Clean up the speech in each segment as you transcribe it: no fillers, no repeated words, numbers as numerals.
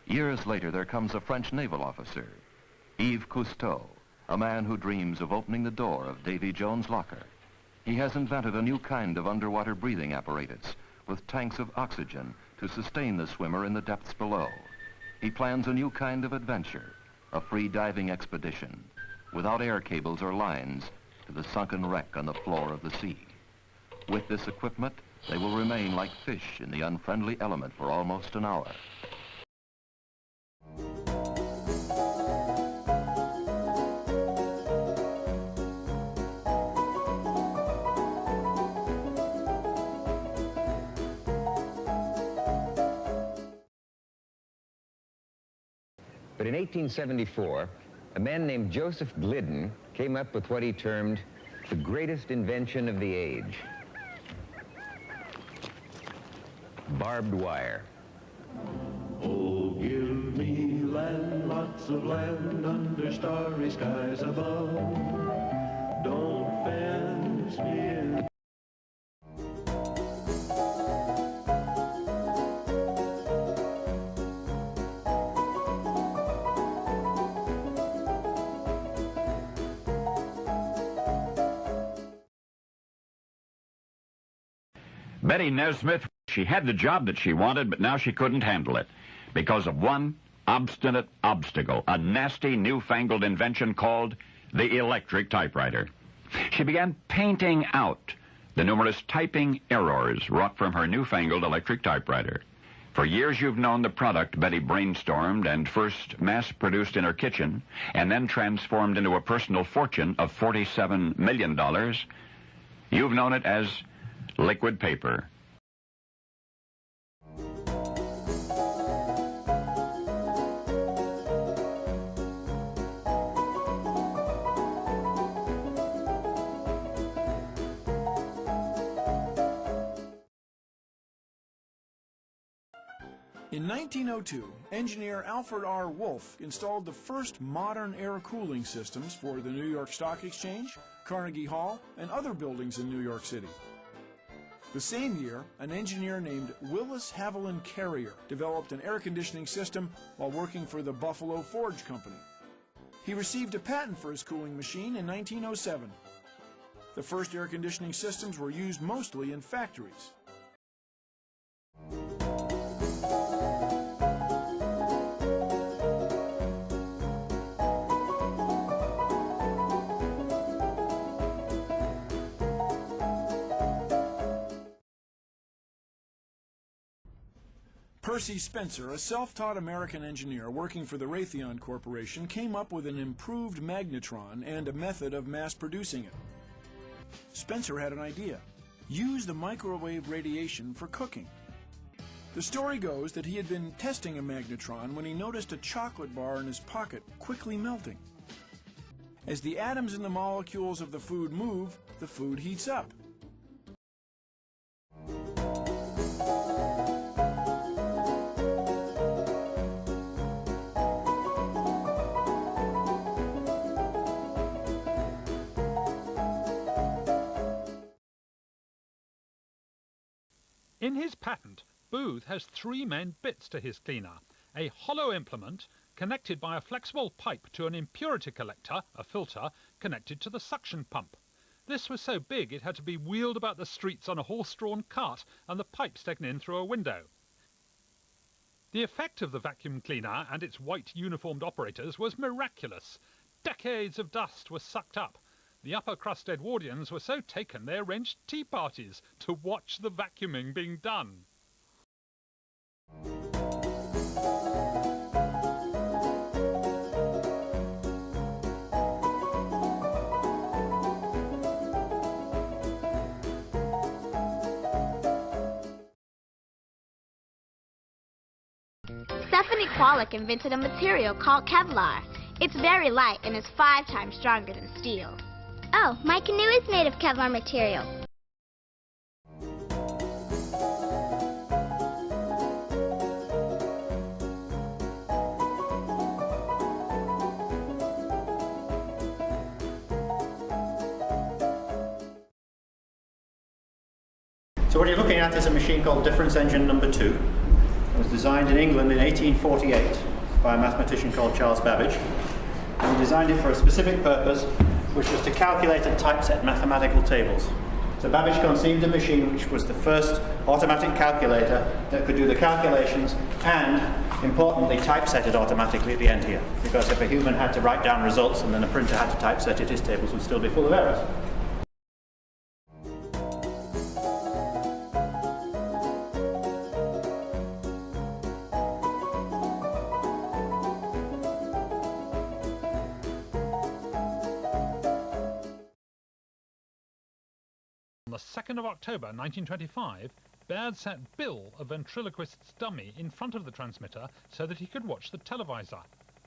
Years later, there comes a French naval officer, Yves Cousteau, a man who dreams of opening the door of Davy Jones' locker. He has invented a new kind of underwater breathing apparatus with tanks of oxygen to sustain the swimmer in the depths below. He plans a new kind of adventure, a free diving expedition, without air cables or lines, to the sunken wreck on the floor of the sea. With this equipment, they will remain like fish in the unfriendly element for almost an hour. But in 1874, a man named Joseph Glidden came up with what he termed the greatest invention of the age: barbed wire. Oh, give me land, lots of land under starry skies above. Don't fence me in. Betty Nesmith, she had the job that she wanted, but now she couldn't handle it because of one obstinate obstacle, a nasty newfangled invention called the electric typewriter. She began painting out the numerous typing errors wrought from her newfangled electric typewriter. For years you've known the product Betty brainstormed and first mass-produced in her kitchen and then transformed into a personal fortune of $47 million. You've known it as liquid paper. In 1902, engineer Alfred R. Wolf installed the first modern air cooling systems for the New York Stock Exchange, Carnegie Hall, and other buildings in New York City. The same year, an engineer named Willis Haviland Carrier developed an air conditioning system while working for the Buffalo Forge Company. He received a patent for his cooling machine in 1907. The first air conditioning systems were used mostly in factories. Percy Spencer, a self-taught American engineer working for the Raytheon Corporation, came up with an improved magnetron and a method of mass-producing it. Spencer had an idea: use the microwave radiation for cooking. The story goes that he had been testing a magnetron when he noticed a chocolate bar in his pocket quickly melting. As the atoms in the molecules of the food move, the food heats up. In his patent, Booth has three main bits to his cleaner: a hollow implement connected by a flexible pipe to an impurity collector, a filter, connected to the suction pump. This was so big it had to be wheeled about the streets on a horse-drawn cart and the pipes taken in through a window. The effect of the vacuum cleaner and its white uniformed operators was miraculous. Decades of dust was sucked up. The upper-crust Edwardians were so taken they arranged tea parties to watch the vacuuming being done. Stephanie Kwolek invented a material called Kevlar. It's very light and is 5 times stronger than steel. Oh, my canoe is made of Kevlar material. So what you're looking at is a machine called Difference Engine number 2. It was designed in England in 1848 by a mathematician called Charles Babbage. And he designed it for a specific purpose, which was to calculate and typeset mathematical tables. So Babbage conceived a machine which was the first automatic calculator that could do the calculations and, importantly, typeset it automatically at the end here. Because if a human had to write down results and then a printer had to typeset it, his tables would still be full of errors. On the 2nd of October 1925, Baird set Bill, a ventriloquist's dummy, in front of the transmitter so that he could watch the televisor.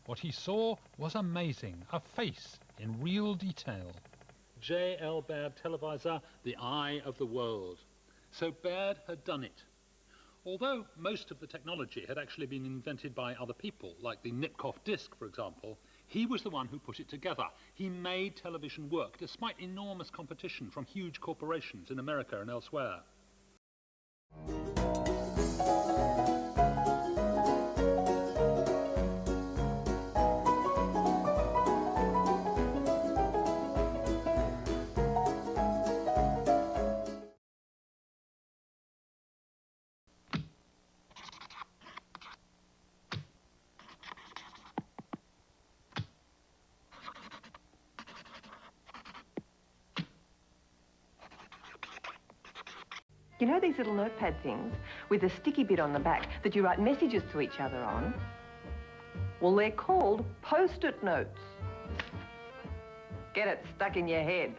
What he saw was amazing, a face in real detail. J.L. Baird televisor, the eye of the world. So Baird had done it. Although most of the technology had actually been invented by other people, like the Nipkow disc, for example, he was the one who put it together. He made television work, despite enormous competition from huge corporations in America and elsewhere. You know these little notepad things with a sticky bit on the back that you write messages to each other on? Well, they're called post-it notes. Get it stuck in your head.